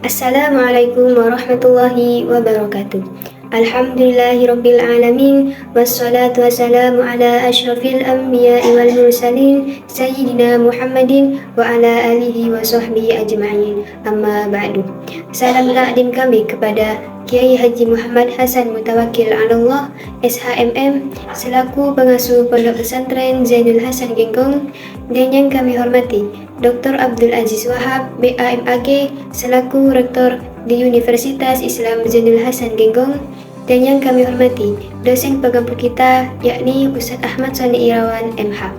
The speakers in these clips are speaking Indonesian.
Assalamualaikum warahmatullahi wabarakatuh. Alhamdulillahirabbil alamin wassalatu wassalamu ala asyrafil anbiya'i wal mursalin sayyidina Muhammadin wa ala alihi wa sahbihi ajma'in. Amma ba'du. Salam takdim kami kepada Kiai Haji Muhammad Hasan Mutawakkil Allah SHMM selaku pengasuh Pondok Pesantren Zainul Hasan Genggong, dan yang kami hormati Dr. Abdul Aziz Wahab BAMAG selaku Rektor di Universitas Islam Zainul Hasan Genggong, dan yang kami hormati dosen pengampu kita yakni Ustadz Ahmad Soni Irawan MH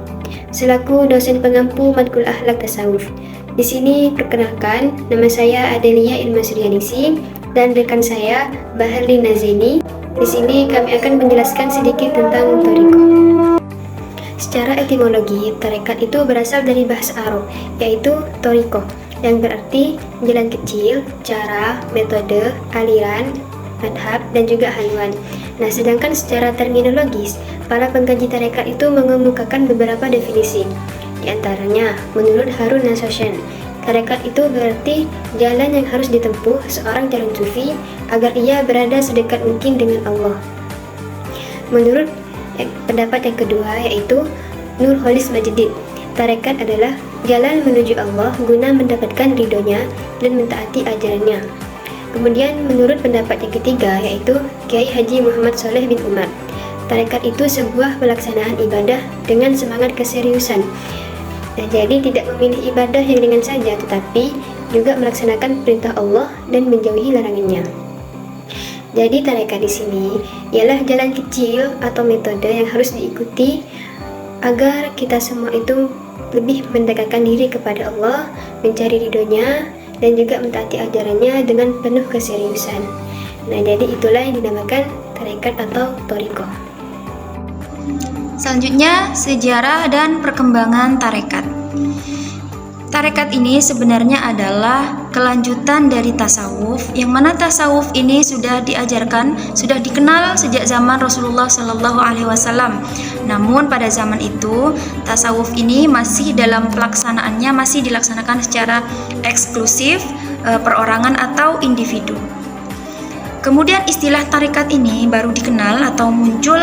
selaku dosen pengampu matkul akhlak tasawuf. Di sini perkenalkan, nama saya Adelia Ilmasrianisi dan rekan saya Baharli Nazeni. Di sini kami akan menjelaskan sedikit tentang thariqah. Secara etimologi, tarekat itu berasal dari bahasa Arab, yaitu thariqah, yang berarti jalan kecil, cara, metode, aliran, madhab, dan juga haluan. Nah, sedangkan secara terminologis, para pengkaji tarekat itu mengemukakan beberapa definisi. Di antaranya, menurut Harun Nasosyan, tarekat itu berarti jalan yang harus ditempuh seorang calon sufi agar ia berada sedekat mungkin dengan Allah. Menurut pendapat yang kedua, yaitu Nurholis Majidin, tarekat adalah jalan menuju Allah guna mendapatkan ridhonya dan mentaati ajarannya. Kemudian menurut pendapat yang ketiga, yaitu Kiai Haji Muhammad Shaleh bin Umar, tarekat itu sebuah pelaksanaan ibadah dengan semangat keseriusan. Nah, jadi tidak memilih ibadah yang ringan saja, tetapi juga melaksanakan perintah Allah dan menjauhi larangannya. Jadi tarekat di sini ialah jalan kecil atau metode yang harus diikuti agar kita semua itu lebih mendekatkan diri kepada Allah, mencari ridhonya, dan juga mentaati ajarannya dengan penuh keseriusan. Nah, jadi itulah yang dinamakan tarekat atau thariqah. Selanjutnya, sejarah dan perkembangan tarekat. Tarekat ini sebenarnya adalah kelanjutan dari tasawuf, yang mana tasawuf ini sudah diajarkan, sudah dikenal sejak zaman Rasulullah Shallallahu Alaihi Wasallam. Namun pada zaman itu tasawuf ini masih dalam pelaksanaannya masih dilaksanakan secara eksklusif, perorangan atau individu. Kemudian istilah tarekat ini baru dikenal atau muncul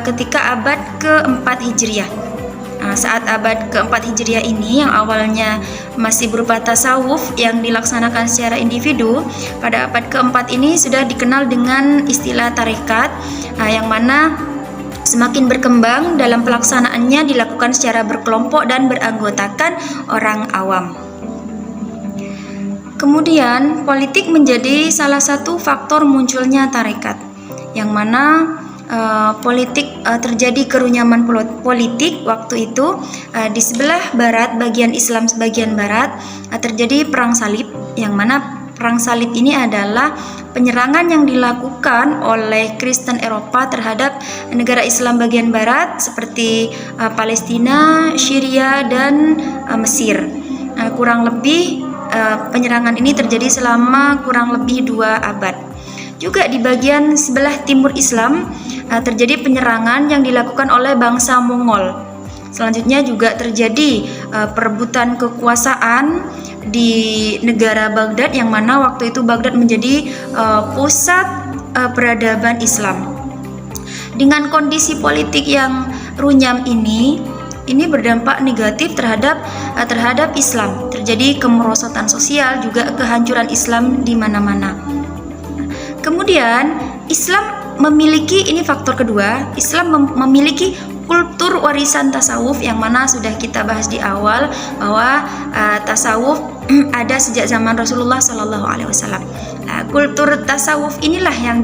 ketika abad ke-4 Hijriah. Saat abad ke-4 Hijriah ini yang awalnya masih berupa tasawuf yang dilaksanakan secara individu, pada abad ke-4 ini sudah dikenal dengan istilah tarekat, yang mana semakin berkembang dalam pelaksanaannya dilakukan secara berkelompok dan beranggotakan orang awam. Kemudian, politik menjadi salah satu faktor munculnya tarekat, yang mana terjadi kerunyaman politik waktu itu. Di sebelah barat, bagian Islam sebagian barat, terjadi perang salib, yang mana perang salib ini adalah penyerangan yang dilakukan oleh Kristen Eropa terhadap negara Islam bagian barat seperti Palestina, Syria, dan Mesir. Kurang lebih penyerangan ini terjadi selama kurang lebih 2 abad. Juga di bagian sebelah timur Islam terjadi penyerangan yang dilakukan oleh bangsa Mongol. Selanjutnya juga terjadi perebutan kekuasaan di negara Baghdad, yang mana waktu itu Baghdad menjadi pusat peradaban Islam. Dengan kondisi politik yang runyam ini berdampak negatif terhadap Islam. Terjadi kemerosotan sosial, juga kehancuran Islam di mana-mana. Kemudian Islam memiliki, ini faktor kedua, Islam memiliki kultur warisan tasawuf, yang mana sudah kita bahas di awal bahwa tasawuf ada sejak zaman Rasulullah Shallallahu Alaihi Wasallam. Kultur tasawuf inilah yang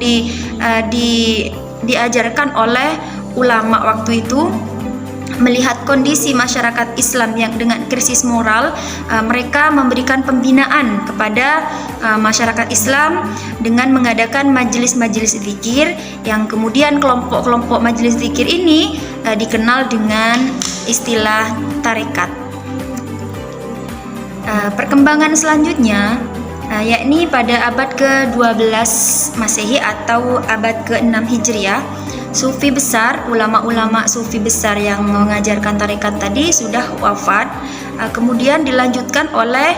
diajarkan oleh ulama waktu itu. Melihat kondisi masyarakat Islam yang dengan krisis moral, mereka memberikan pembinaan kepada masyarakat Islam dengan mengadakan majelis-majelis zikir, yang kemudian kelompok-kelompok majelis zikir ini dikenal dengan istilah tarekat. Perkembangan selanjutnya yakni pada abad ke-12 Masehi atau abad ke-6 Hijriah, sufi besar, ulama-ulama sufi besar yang mengajarkan tarekat tadi sudah wafat. kemudian dilanjutkan oleh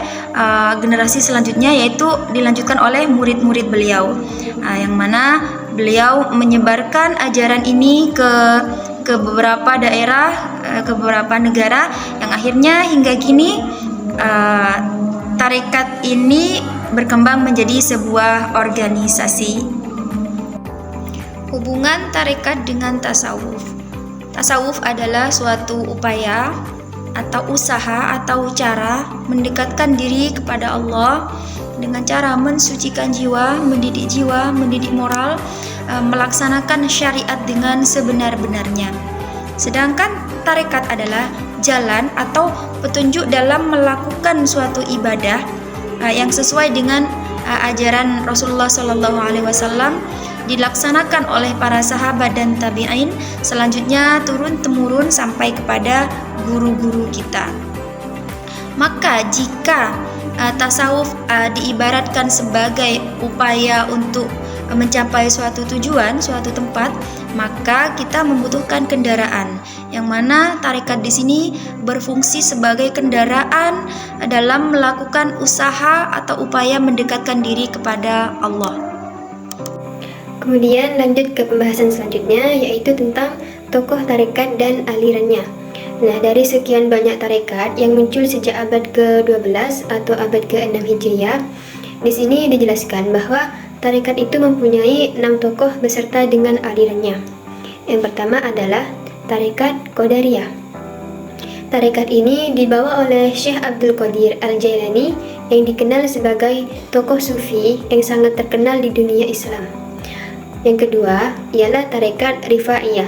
generasi selanjutnya, yaitu dilanjutkan oleh murid-murid beliau, yang mana beliau menyebarkan ajaran ini ke beberapa daerah, ke beberapa negara, yang akhirnya hingga kini tarekat ini berkembang menjadi sebuah organisasi. Hubungan tarekat dengan tasawuf. Tasawuf adalah suatu upaya atau usaha atau cara mendekatkan diri kepada Allah dengan cara mensucikan jiwa, mendidik moral, melaksanakan syariat dengan sebenar-benarnya. Sedangkan tarekat adalah jalan atau petunjuk dalam melakukan suatu ibadah yang sesuai dengan ajaran Rasulullah SAW, dilaksanakan oleh para sahabat dan tabi'in, selanjutnya turun-temurun sampai kepada guru-guru kita. Maka jika tasawuf diibaratkan sebagai upaya untuk mencapai suatu tujuan, suatu tempat, maka kita membutuhkan kendaraan, yang mana tarekat di sini berfungsi sebagai kendaraan dalam melakukan usaha atau upaya mendekatkan diri kepada Allah. Kemudian lanjut ke pembahasan selanjutnya, yaitu tentang tokoh tarekat dan alirannya. Nah, dari sekian banyak tarekat yang muncul sejak abad ke-12 atau abad ke-6 Hijriah, di sini dijelaskan bahwa tarekat itu mempunyai 6 tokoh beserta dengan alirannya. Yang pertama adalah tarekat Qadariyah. Tarekat ini dibawa oleh Syekh Abdul Qadir Al-Jailani yang dikenal sebagai tokoh sufi yang sangat terkenal di dunia Islam. Yang kedua ialah tarekat Rifaiyah.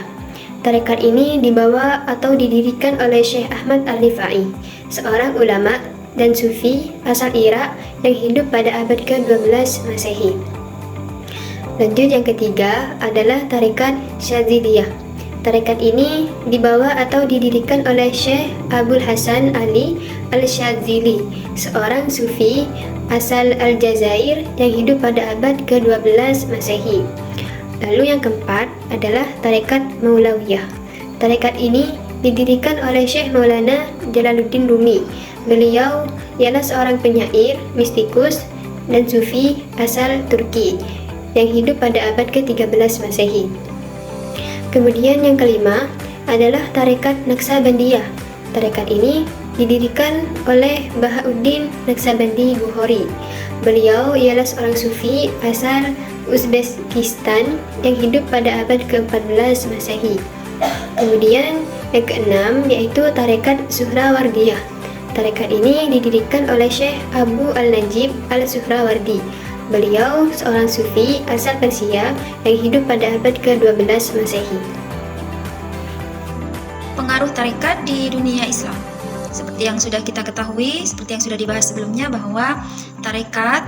Tarekat ini dibawa atau didirikan oleh Syekh Ahmad Al-Rifai, seorang ulama dan sufi asal Irak yang hidup pada abad ke-12 Masehi. Lanjut, yang ketiga adalah tarekat Syadziliyah. Tarekat ini dibawa atau didirikan oleh Syekh Abul Hasan Ali Al-Syadzili, seorang sufi asal Aljazair yang hidup pada abad ke-12 Masehi. Lalu yang keempat adalah tarekat Maulawiyah. Tarekat ini didirikan oleh Syekh Maulana Jalaluddin Rumi. Beliau ialah seorang penyair, mistikus, dan sufi asal Turki yang hidup pada abad ke-13 Masehi. Kemudian yang kelima adalah tarekat Naksabandiyah. Tarekat ini didirikan oleh Bahauddin Naksabandi Bukhari. Beliau ialah seorang sufi asal Uzbekistan yang hidup pada abad ke-14 Masehi. Kemudian yang keenam yaitu tarekat Suhrawardiyah. Tarekat ini didirikan oleh Syekh Abu Al-Najib Al-Suhrawardi. Beliau seorang sufi asal Persia yang hidup pada abad ke-12 Masehi. Pengaruh tarekat di dunia Islam. Seperti yang sudah kita ketahui, seperti yang sudah dibahas sebelumnya, bahwa tarekat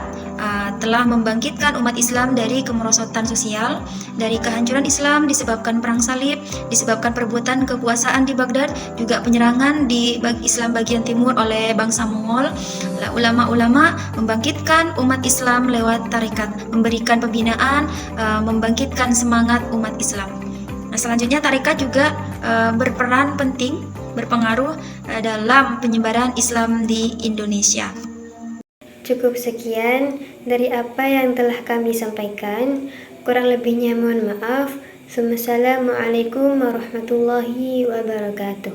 telah membangkitkan umat Islam dari kemerosotan sosial, dari kehancuran Islam disebabkan perang salib, disebabkan perbuatan kekuasaan di Baghdad, juga penyerangan di Islam bagian timur oleh bangsa Mongol. Ulama-ulama membangkitkan umat Islam lewat tarekat, memberikan pembinaan, membangkitkan semangat umat Islam. Nah, selanjutnya tarekat juga berperan penting, berpengaruh dalam penyebaran Islam di Indonesia. Cukup sekian dari apa yang telah kami sampaikan. Kurang lebihnya mohon maaf. Wassalamualaikum warahmatullahi wabarakatuh.